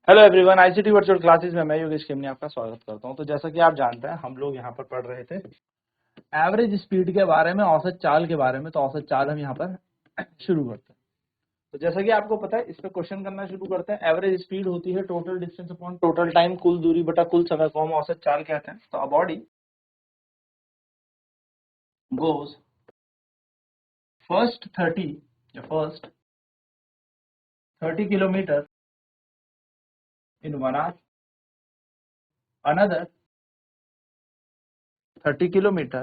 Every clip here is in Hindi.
Hello everyone, ICT virtual classes में मैं योगेश खेमनी आपका स्वागत करता हूं। तो जैसा कि आप जानते हैं, हम लोग यहां पर पढ़ रहे थे एवरेज स्पीड के बारे में, औसत चाल के बारे में। तो औसत चाल हम यहां पर शुरू करते हैं। तो जैसा कि आपको पता है, इस पे क्वेश्चन करना शुरू करते हैं। एवरेज स्पीड होती है total distance upon total time, कुल दूरी बटा कुल समय को हम औसत चाल कहते हैं। तो a body goes first 30 kilometre in 1 hour, another 30 kilometer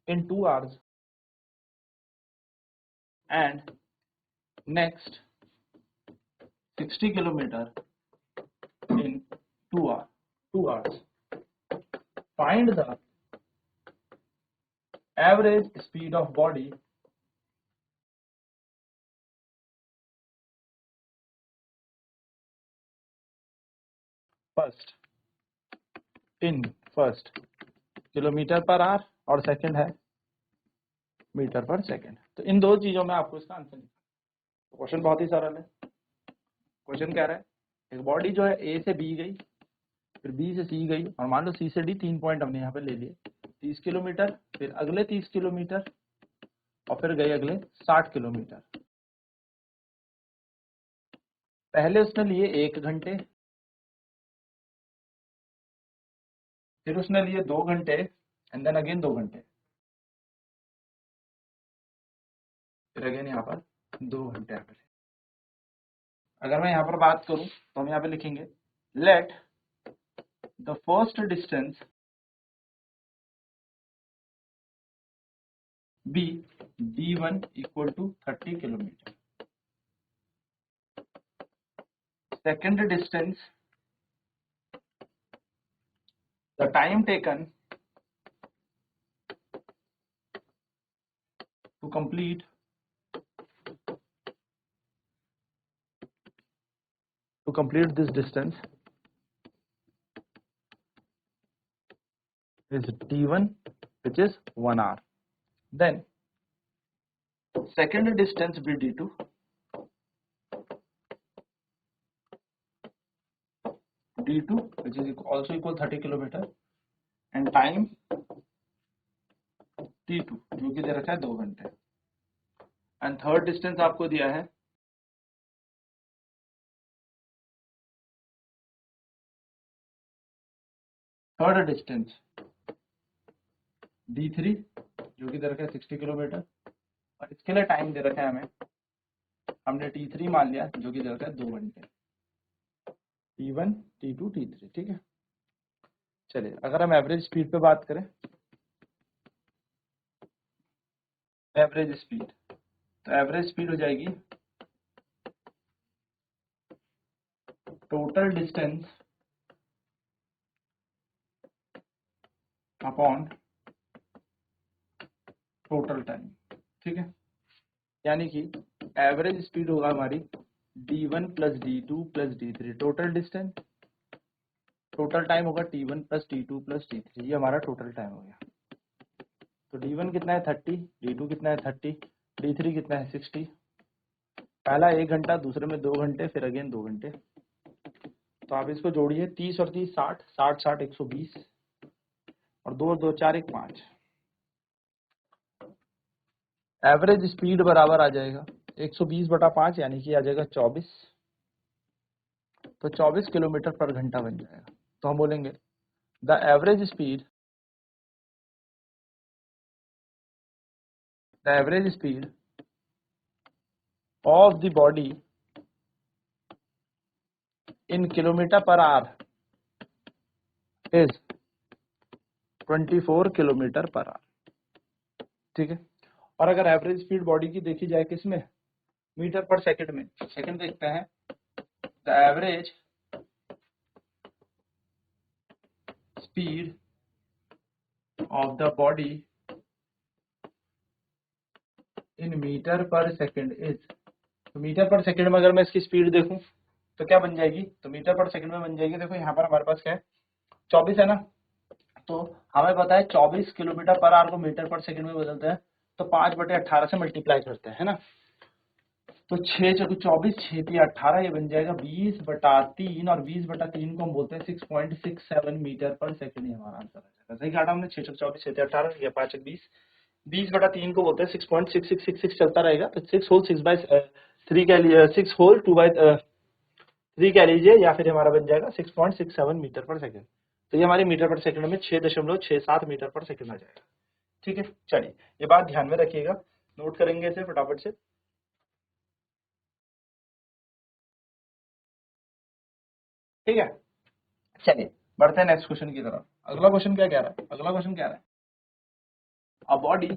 in 2 hours, and next 60 kilometer in 2 hours. Find the average speed of body first kilometre per our और सेकंड है मीटर पर सेकंड। तो इन दो चीजों में आपको इसका आंसर निकालना। क्वेश्चन बहुत ही सरल है। क्वेश्चन कह रहा है, एक बॉडी जो है ए से बी गई, फिर बी से सी गई, और मान लो सी से डी, 3 पॉइंट हमने यहाँ पे ले लिए। 30 किलोमीटर, फिर अगले 30 किलोमीटर, और फिर गए अगले 60 किलोमीटर। पहले उसने लिए 1 घंटे, फिर उसने लिए 2 घंटे, एंड देन अगेन 2 घंटे, फिर अगेन यहाँ पर 2 घंटे। अगर मैं यहाँ पर बात करूं तो हम यहाँ पे लिखेंगे, let the first distance be d1 equal to 30 kilometre, second distance the time taken to complete this distance is d1, which is 1 hour. Then second distance be d2, which is also equal 30 kilometer, and time t2 जो कि दे रखा है 2 घंटे। एंड थर्ड डिस्टेंस आपको दिया है थर्ड डिस्टेंस d3 जो कि दे रखा है 60 किलोमीटर, और इसके लिए टाइम दे रखा है हमने t3 मान लिया जो कि दे रखा है 2 घंटे। t1 t2 t3, ठीक है। चलिए, अगर हम एवरेज स्पीड पे बात करें, एवरेज स्पीड, तो एवरेज स्पीड हो जाएगी total distance upon total time, ठीक है। यानी कि एवरेज स्पीड होगा हमारी d1 plus d2 plus d3, total distance, total time होगा t1 plus t2 plus t3, ये हमारा टोटल टाइम हो गया। तो d1 कितना है 30, d2 कितना है 30, d3 कितना है 60। पहला 1 घंटा, दूसरे में 2 घंटे, फिर अगेन 2 घंटे। तो आप इसको जोड़िए, 30 और 30 60, 60 60 120, और 2 2 4 1 5। एवरेज स्पीड बराबर आ जाएगा 120 बटा 5, यानी कि आ जाएगा 24। तो 24 किलोमीटर पर घंटा बन जाएगा। तो हम बोलेंगे the average speed of the body in kilometre per our is 24 kilometre per our, ठीक है। और अगर एवरेज स्पीड बॉडी की देखी जाए किसमें, मीटर पर सेकंड में, सेकंड देखते हैं, the average speed of the body in metre per second is. तो मीटर पर सेकंड में अगर मैं इसकी स्पीड देखूं तो क्या बन जाएगी, तो मीटर पर सेकंड में बन जाएगी, देखो यहाँ पर हमारे पास क्या है, 24 है ना। तो हमें पता है 24 किलोमीटर पर आवर को मीटर पर सेकंड में बदलते हैं, तो 5/18 से मल्टीप्लाई करते हैं, है ना। तो 6 चौके 24, 6 3 18, ये बन जाएगा 20/3, और 20/3 को हम बोलते हैं 6.67 मीटर पर सेकंड। ये हमारा आंसर आ जाएगा। सही काटा हमने, 6 चौके 24, 6 3 18, या 5 1 20, 20/3 को बोलते हैं 6.6666 चलता रहेगा, तो 6 होल 6/3 कह लीजिए, 6 होल 2/3 कह लीजिए, या फिर हमारा बन जाएगा 6.67 मीटर पर सेकंड। तो ये हमारे मीटर पर सेकंड में 6.67 मीटर पर सेकंड आ जाएगा। ठीक है, चलिए ये बात ध्यान में रखिएगा, नोट करेंगे इसे फटाफट से। ठीक है, चलिए बढ़ते हैं नेक्स्ट क्वेश्चन की तरफ। अगला क्वेश्चन क्या कह रहा है? अगला क्वेश्चन कह रहा है, a body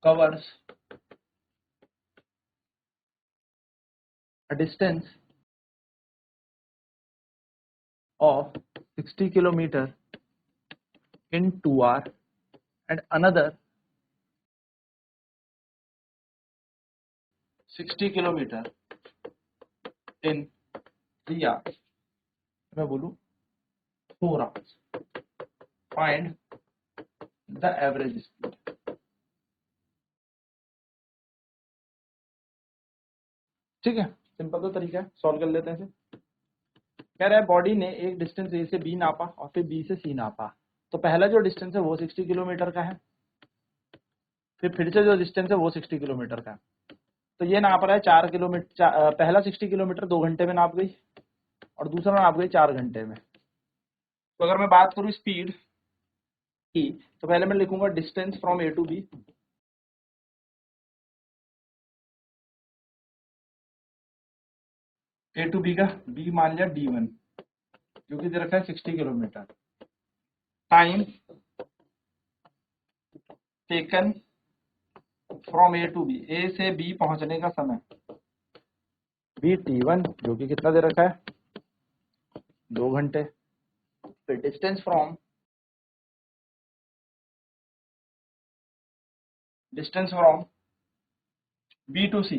covers a distance of 60 kilometer in 2 hours and another 60 kilometer in 3 hours, मैं बोलूं 4 hours, find the average speed। ठीक है, सिंपल तो तरीका है, सॉल्व कर लेते हैं इसे। कह रहा है बॉडी ने एक डिस्टेंस ए से बी नापा और फिर बी से सी नापा। तो पहला जो डिस्टेंस है वो 60 किलोमीटर का है, फिर से जो डिस्टेंस है वो 60 किलोमीटर का है। तो ये नाप रहा है 4 किलोमीटर, पहला 60 किलोमीटर 2 घंटे में नाप गई और दूसरा नाप गई 4 घंटे में। तो अगर मैं बात करूं स्पीड की, तो पहले मैं लिखूंगा distance from A to B, A to B का बी मान लिया D1, जो कि दे रखा है 60 kilometre. Time taken from A to B, A से बी पहुंचने का समय बी T1, जो कि कितना दे रखा है 2 घंटे। फिर distance from B to C,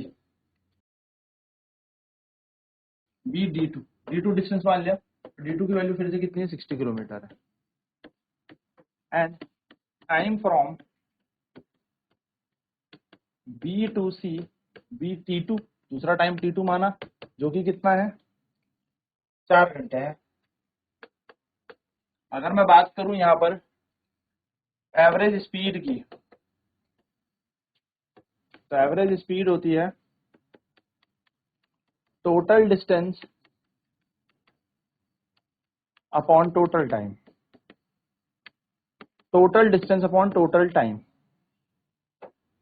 B D2 distance मान लिया। D2 की वैल्यू फिर से कितनी है 60 किलोमीटर है। And time from B to C, B T2, दूसरा टाइम T2 माना, जो कि कितना है 4 घंटे है। अगर मैं बात करूं यहाँ पर एवरेज स्पीड की, तो एवरेज स्पीड होती है total distance upon total time, total distance upon total time.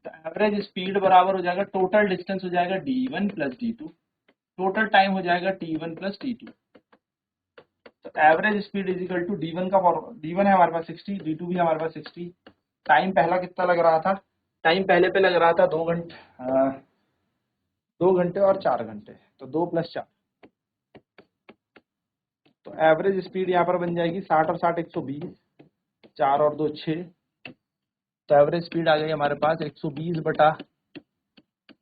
तो एवरेज स्पीड बराबर हो जाएगा, टोटल डिस्टेंस हो जाएगा D1 plus D2, total time हो जाएगा T1 प्लस T2। तो average speed is equal to D1 का, D1 है हमारे पास 60, D2 भी हमारे पास 60। टाइम पहला कितना लग रहा था? टाइम पहले पे लग रहा था 2 घंटे, 2 घंटे और 4 घंटे, तो 2 + 4। तो एवरेज स्पीड यहाँ पर बन जाएगी 60 और 60 120, 4 और 2 6। तो एवरेज स्पीड आ गई हमारे पास 120/6,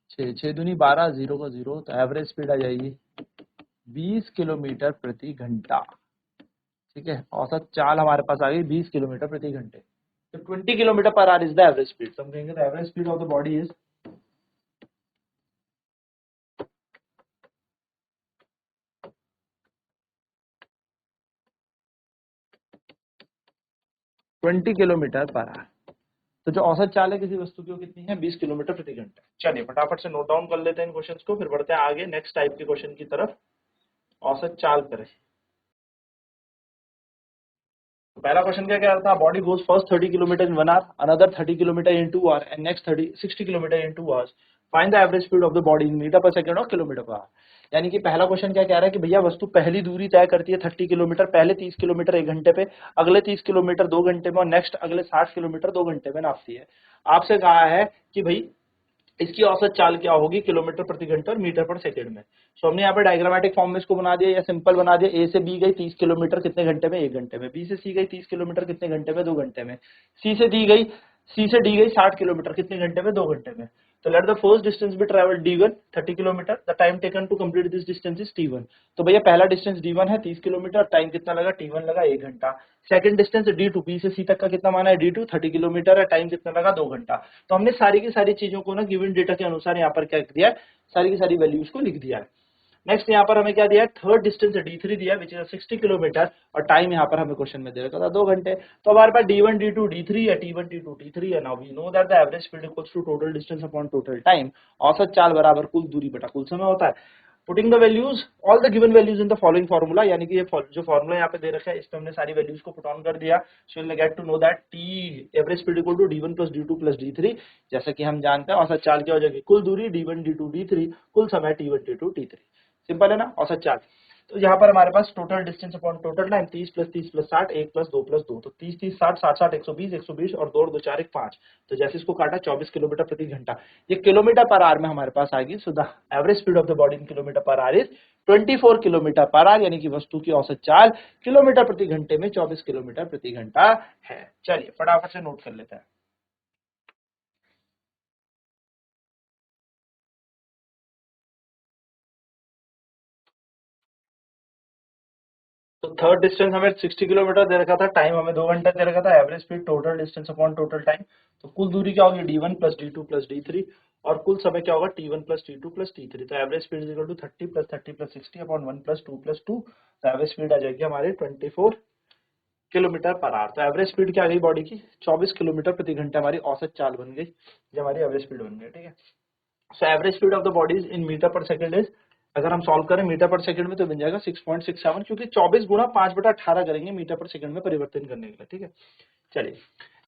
6 दूनी 12, 0 का 0। तो एवरेज स्पीड आ जाएगी 20 किलोमीटर प्रति घंटा। ठीक है, औसत चाल हमारे पास आ गई 20 किलोमीटर प्रति घंटे। तो 20 kilometre per our is the average speed. तो हम कहेंगे the average speed of the body is 20 kilometre per our. तो जो औसत चाल है किसी वस्तु की वो कितनी है? 20 किलोमीटर प्रति घंटा। चलिए फटाफट से नोट डाउन कर लेते हैं इन क्वेश्चंस को, फिर बढ़ते हैं आगे नेक्स्ट टाइप के क्वेश्चन की तरफ। औसत चाल करें। तो पहला क्वेश्चन क्या कह रहा था? Body goes first 30 kilometre in 1 hour, another 30 kilometre in 2 hour and next 60 kilometre in 2 hours. Find the average speed of the body in metre per second और किलोमीटर पर आवर। यानी कि पहला क्वेश्चन क्या कह रहा है कि भैया वस्तु पहली दूरी तय करती है 30 किलोमीटर, पहले 30 किलोमीटर 1 घंटे पे, अगले 30 किलोमीटर 2 घंटे में और नेक्स्ट अगले 60 किलोमीटर 2 घंटे में नापती है। आपसे कहा है कि भाई इसकी औसत चाल क्या होगी किलोमीटर प्रति घंटे और मीटर पर सेकंड में। सो हमने यहाँ पे डायग्रामेटिक फॉर्म में इसको बना दिया या सिंपल बना दिया। ए से बी गई 30 किलोमीटर कितने घंटे में? 1 घंटे में। बी से सी गई 30 किलोमीटर कितने घंटे में? 2 घंटे में। सी से डी गई 60 किलोमीटर कितने घंटे में? 2 घंटे में। तो let the first distance be travel d1 30 kilometre, the time taken to complete this distance is t1। तो भैया पहला डिस्टेंस d1 है 30 किलोमीटर, टाइम कितना लगा t1 लगा 1 घंटा। सेकंड डिस्टेंस d2 b से c तक का कितना माना है d2 30 किलोमीटर है, टाइम कितना लगा 2 घंटा। तो हमने सारी की सारी चीजों को ना गिवन डेटा के अनुसार यहाँ पर क्या किया है, सारी की सारी वैल्यूज को लिख दिया है। नेक्स्ट यहाँ पर हमें क्या दिया है, थर्ड डिस्टेंस d3 दिया विच इज 60 किलोमीटर और टाइम यहाँ पर हमें क्वेश्चन में दे रखा था 2 घंटे। तो हमारे पास d1 d2 d3 है, t1 t2 t3 है। Now we know that the average speed equals to total distance upon total time. औसत चाल बराबर कुल दूरी बटा कुल समय होता है। Putting the values all the given values in the following formula, यानी कि ये जो फार्मूला यहाँ पे दे रखा है इसमें हमने सारी वैल्यूज को पुट ऑन कर दिया। So will get to know that t average speed equal to d1 plus d2 plus d3। जैसा कि हम जानते हैं औसत चाल क्या हो जाएगी, कुल दूरी d1 d2 d3, कुल समय t1 t2 t3। सिंपल है ना, औसत चाल। तो यहाँ पर हमारे पास total distance upon total time 30 plus 60 1 plus 2 plus 2, तो 30 30 60 60 60 120 120 और 2 2 4 1 5। तो जैसे इसको काटा 24 किलोमीटर प्रति घंटा, ये किलोमीटर पर आवर में हमारे पास आएगी। So the average speed of the body in kilometre per our is 24 kilometre per hour, यानी कि वस्तु की औसत चाल किलोमीटर प्रति घंटे में 24 किलोमीटर प्रति घंटा है। चलिए फटाफट से नोट कर लेते हैं। तो थर्ड डिस्टेंस हमें 60 किलोमीटर दे रखा था, टाइम हमें 2 घंटा दे रखा था। Average speed total distance upon total time, तो कुल दूरी क्या होगी d1 plus d2 plus d3 और कुल समय क्या होगा t1 plus t2 plus t3। तो average speed equal to 30 plus 60 upon 1 plus 2 plus 2। तो एवरेज स्पीड आ जाएगी हमारी 24 किलोमीटर पर आवर। तो एवरेज स्पीड क्या आ गई बॉडी की 24 किलोमीटर प्रति घंटे हमारी औसत चाल बन गई, जो हमारी एवरेज स्पीड बन गई। ठीक है, so average speed of the body in metre per second is, अगर हम सॉल्व करें मीटर पर सेकंड में तो बन जाएगा 6.67, क्योंकि 24 गुणा 5/18 करेंगे मीटर पर सेकंड में परिवर्तन करने के लिए। ठीक है, चलिए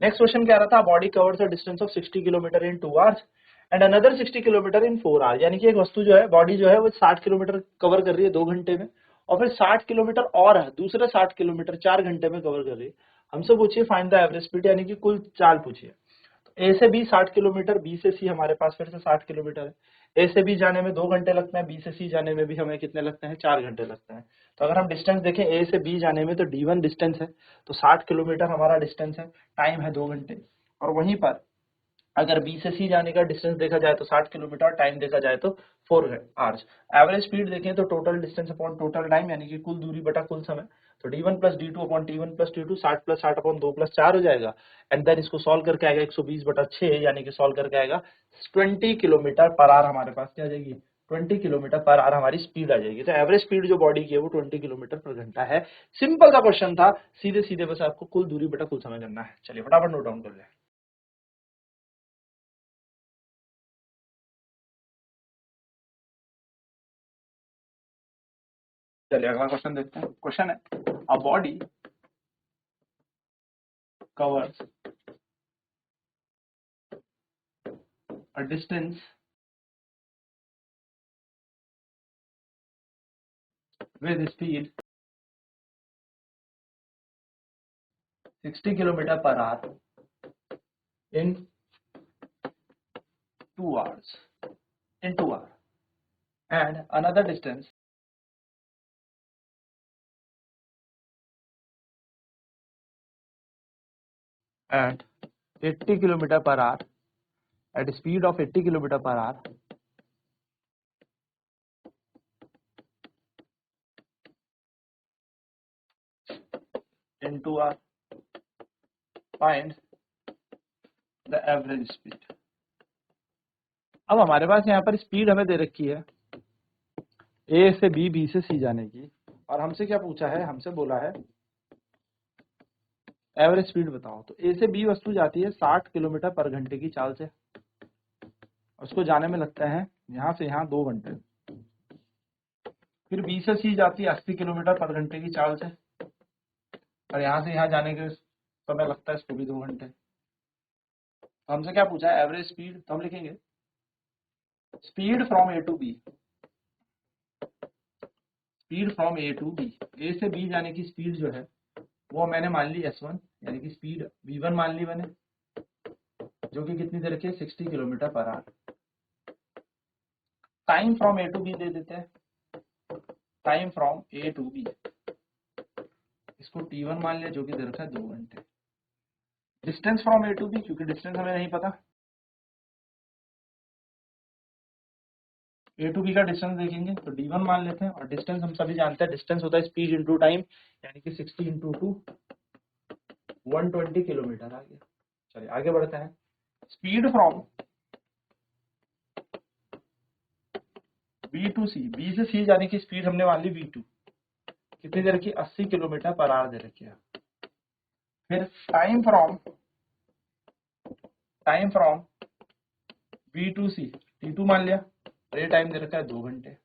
नेक्स्ट क्वेश्चन क्या रहा था, body covers a distance of 60 kilometre in 2 hours and another 60 kilometre in 4 hours. यानी कि एक वस्तु जो है, बॉडी जो है वो 60 किलोमीटर कवर कर रही है 2 घंटे में, और फिर 60 किलोमीटर और है दूसरे 60 किलोमीटर 4 घंटे में कवर कर रही है। हमसे पूछिए फाइंड द एवरेज स्पीड, यानी कि कुल चाल पूछिए। ए से बी 60 किलोमीटर, बी से सी हमारे पास फिर से 60 किलोमीटर है। ए से बी जाने में 2 घंटे लगते हैं, बी से सी जाने में भी हमें कितने लगते हैं 4 घंटे लगते हैं। तो अगर हम डिस्टेंस देखें ए से बी जाने में, तो d1 डिस्टेंस है, तो 60 किलोमीटर हमारा डिस्टेंस है, टाइम है 2 घंटे। और वहीं पर अगर बी से सी जाने का डिस्टेंस देखा जाए तो 60 किलोमीटर, टाइम देखा जाए तो 4 आवर्स। एवरेज स्पीड देखें तो total distance upon total time, यानी कि कुल दूरी बटा कुल समय, तो d1 plus d2 upon t1 plus t2 60 plus 60 upon 2 plus 4 हो जाएगा। एंड देन इसको सॉल्व करके आएगा 120/6, यानी कि सॉल्व करके आएगा 20 किलोमीटर पर आवर। हमारे पास क्या आ जाएगी 20 किलोमीटर पर आवर हमारी स्पीड आ जाएगी। तो एवरेज स्पीड जो बॉडी की है वो 20 किलोमीटर पर घंटा है। सिंपल सा क्वेश्चन था, सीधे सीधे बस आपको कुल दूरी बटा कुल समय करना है। चलिए फटाफट नोट डाउन कर ले। चलिए अगला क्वेश्चन देखते हैं। क्वेश्चन है, a body covers a distance with speed 60 kilometer per hour in 2 hours, in 2 hours, and another distance at 80 kilometer per hour, at a speed of 80 kilometer per hour in 2 hours. Find the average speed. अब हमारे पास यहाँ पर स्पीड हमें दे रखी है ए से बी, बी से सी जाने की, और हमसे क्या पूछा है, हमसे बोला है एवरेज स्पीड बताओ। तो ए से बी वस्तु जाती है 60 किलोमीटर पर घंटे की चाल से, उसको जाने में लगता है यहाँ से यहाँ 2 घंटे। फिर बी से सी जाती है 80 किलोमीटर पर घंटे की चाल से, और यहाँ से यहाँ जाने के समय लगता है इसको भी 2 घंटे। तो हमसे क्या पूछा है एवरेज स्पीड, तो हम लिखेंगे speed from A to B, speed from A to B. A से बी जाने की स्पीड जो है वो मैंने मान ली s1, यानी कि स्पीड v1 मान ली मैंने, जो कि कितनी दे रखी है 60 kilometre per hour. Time from A to B दे देते हैं, time from A to B, इसको t1 मान लिया, जो कि दे रखा है 2 घंटे। Distance from A to B, क्योंकि डिस्टेंस हमें नहीं पता, ए टू बी का डिस्टेंस देखेंगे तो d1 मान लेते हैं, और डिस्टेंस हम सभी जानते हैं डिस्टेंस होता है स्पीड इंटू टाइम, यानी कि 60 इंटू 2 120 किलोमीटर आ गया। चलिए आगे बढ़ते हैं। Speed from B to C, B से सी जाने की स्पीड हमने मान ली v2, कितनी देर की 80 किलोमीटर पर आवर दे रखी है। फिर time from B to C, t2 मान लिया, ये टाइम दे रखा है 2 घंटे।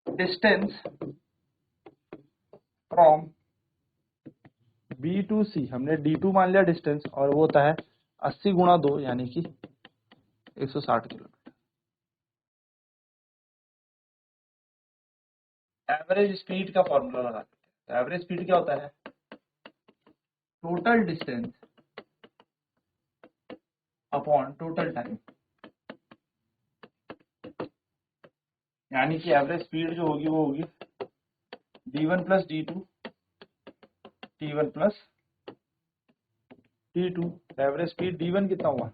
डिस्टेंस फ्रॉम बी टू सी हमने d2 मान लिया डिस्टेंस, और वो होता है 80 गुणा 2 यानी कि 160 किलोमीटर। एवरेज स्पीड का फॉर्मूला लगा देते हैं। तो एवरेज स्पीड क्या होता है, total distance upon total time, यानी कि एवरेज स्पीड जो होगी वो होगी d1 plus d2 t1 plus t2। Average speed d1 कितना हुआ,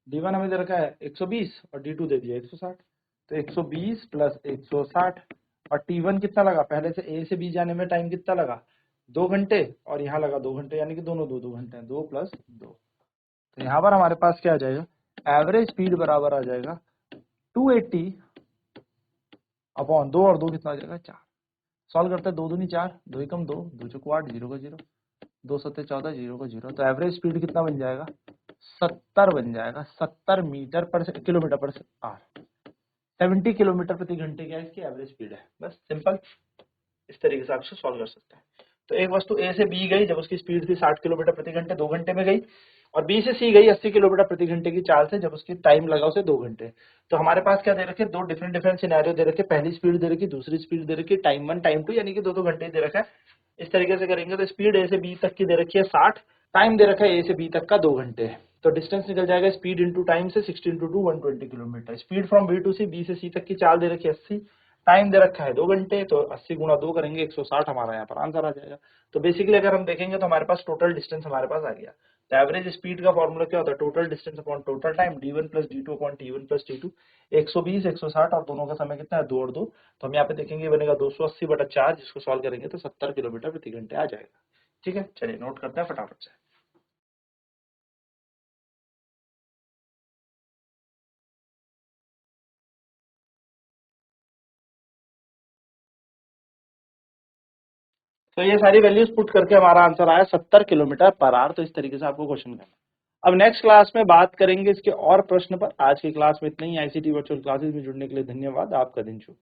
d1 हमें दे रखा है 120 और d2 दे दिया 160, तो 120 प्लस 160, और t1 कितना लगा, पहले से a से b जाने में टाइम कितना लगा 2 घंटे, और यहाँ लगा 2 घंटे, यानी कि दोनों 2 घंटे हैं, 2 प्लस 2। तो यहाँ पर हमारे पास क्या आ जाएगा, एवरेज स्पीड बराबर आ जाएगा 280 अपॉन 2 और 2 कितना आ जाएगा 4। सॉल्व करते हैं, 2 दूनी 4, 2 एकम 2, 2 चौको 8, 0 का 0, 2 सत्ते 14, 0 का 0। तो एवरेज स्पीड कितना बन जाएगा 70 बन जाएगा, 70 मीटर पर किलोमीटर पर आवर, 70 किलोमीटर प्रति घंटे क्या इसकी एवरेज स्पीड है। बस सिंपल, इस तरीके से आप इसे सॉल्व कर सकते हैं। तो एक वस्तु ए से बी गई, जब उसकी स्पीड थी 60 किलोमीटर प्रति घंटे 2 घंटे में गई, और बी से सी गई 80 किलोमीटर प्रति घंटे की चाल से, जब उसकी टाइम लगा उसे 2 घंटे। तो हमारे पास क्या दे रखे, दो डिफरेंट सिनेरियो दे रखे, पहली स्पीड दे रखी, दूसरी स्पीड दे रखी, टाइम 1 टाइम 2, यानी कि 2 घंटे दे रखा है। इस तरीके से करेंगे तो स्पीड ए से बी तक की दे रखी है 60, टाइम दे रखा है ए से बी तक का 2 घंटे। तो डिस्टेंस निकल जाएगा स्पीड इंटू टाइम से 60 into 2 120 kilometre. Speed from B to C, B से सी तक की चाल दे रखी है 80, टाइम दे रखा है 2 घंटे, तो 80 गुणा 2 करेंगे 160 हमारा यहाँ पर आंसर आ जाएगा। तो बेसिकली अगर हम देखेंगे तो हमारे पास टोटल डिस्टेंस हमारे पास आ गया। तो एवरेज स्पीड का फॉर्मूला क्या होता है, total distance upon total time, d1 plus d2 upon t1 plus t2। 120 160 और दोनों का समय कितना है 2 और 2, तो हम यहाँ पे देखेंगे बनेगा 280 बटा 4, जिसको सॉल्व करेंगे तो 70 किलोमीटर प्रति घंटे आ जाएगा। ठीक है, चलिए नोट करते हैं फटाफट से। तो ये सारी वैल्यूज पुट करके हमारा आंसर आया 70 किलोमीटर पर आवर। तो इस तरीके से आपको क्वेश्चन करना। अब नेक्स्ट क्लास में बात करेंगे इसके और प्रश्न पर। आज की क्लास में इतना ही। आईसीटी वर्चुअल क्लासेस में जुड़ने के लिए धन्यवाद। आपका दिन शुभ।